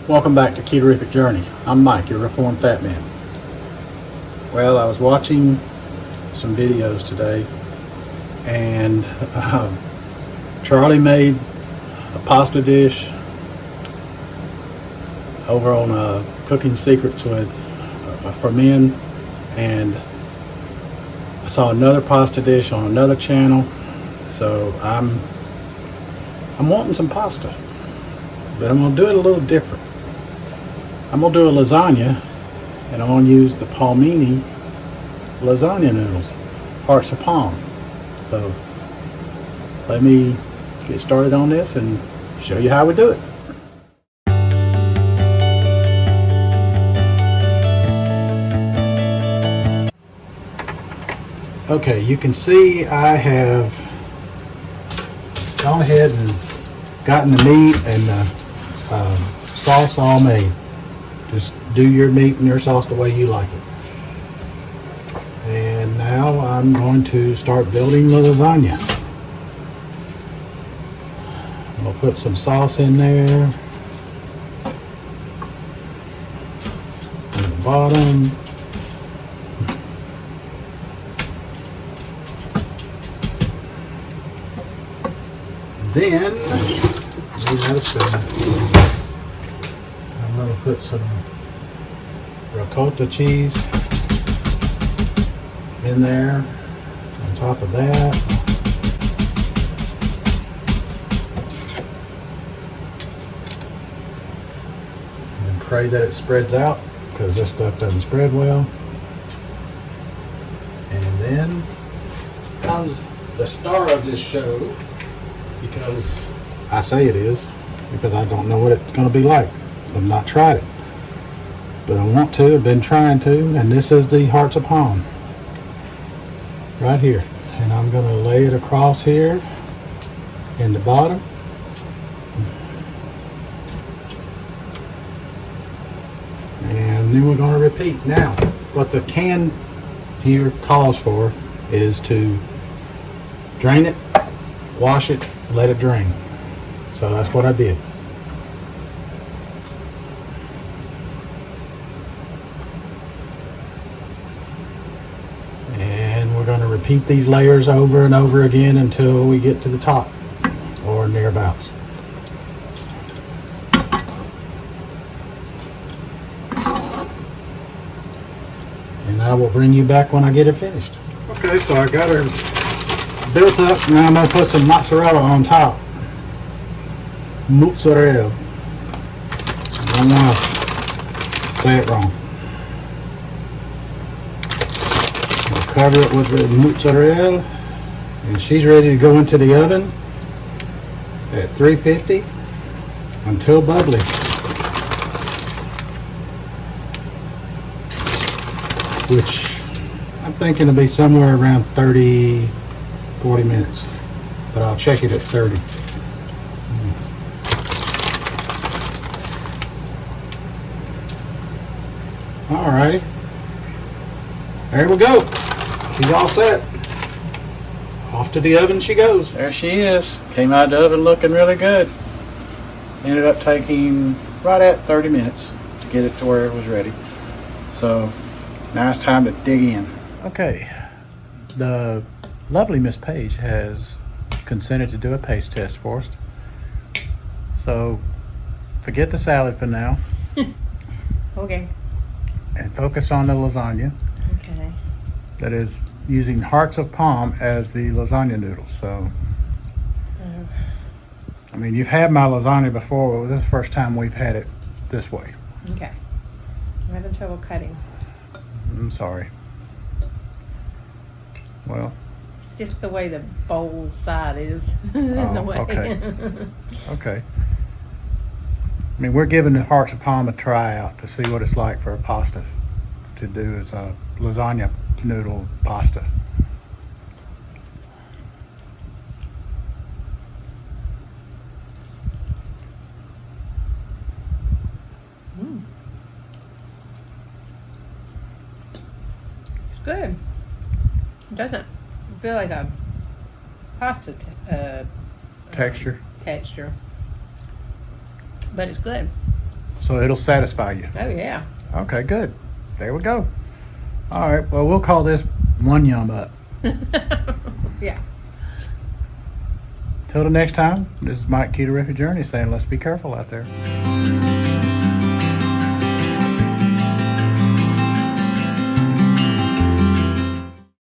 Welcome back to Ketorific Journey. I'm Mike, your reformed fat man. Well, I was watching some videos today, and Charlie made a pasta dish over on Cooking Secrets with for Men, and I saw another pasta dish on another channel. So I'm wanting some pasta, but I'm gonna do it a little different. I'm gonna do a lasagna, and I'm gonna use the Palmini lasagna noodles, hearts of palm. So let me get started on this and show you how we do it. Okay, you can see I have gone ahead and gotten the meat and the sauce all made. Just do your meat and your sauce the way you like it. And now I'm going to start building the lasagna. I'll put some sauce in there at the bottom. Then, I'm going to put some ricotta cheese in there on top of that. And pray that it spreads out, because this stuff doesn't spread well. And then comes the star of this show, because I say it is, because I don't know what it's going to be like. I've not tried it, but I want to. I've been trying to, and this is the hearts of palm right here, and I'm going to lay it across here in the bottom. And then we're going to repeat. Now, what the can here calls for is to drain it, wash it, let it drain. So that's what I did. And we're going to repeat these layers over and over again until we get to the top or nearabouts. And I will bring you back when I get it finished. Okay, so I got her built up. Now I'm going to put some mozzarella on top. Mozzarella. I don't want to say it wrong. I'll cover it with the mozzarella, and she's ready to go into the oven at 350 until bubbly. Which I'm thinking will be somewhere around 30-40 minutes, but I'll check it at 30. Alrighty, there we go. She's all set. Off to the oven she goes. There she is. Came out of the oven looking really good. Ended up taking right at 30 minutes to get it to where it was ready. So now it's time to dig in. Okay, the lovely Miss Page has consented to do a taste test for us. So forget the salad for now. Okay. And focus on the lasagna. Okay. That is using hearts of palm as the lasagna noodles. So, I mean, you've had my lasagna before, but this is the first time we've had it this way. Okay. I'm having trouble cutting. I'm sorry. Well, It's just the way the bowl side is in the way. Okay. Okay. I mean, we're giving the hearts of palm a try out to see what it's like for a pasta to do as a lasagna noodle pasta. It's good. It doesn't feel like a pasta Texture. texture, but it's good. So it'll satisfy you. Oh yeah. Okay, good. There we go. All right, well, we'll call this one yum up. Yeah. Till the next time, this is Mike Keto Journey saying let's be careful out there.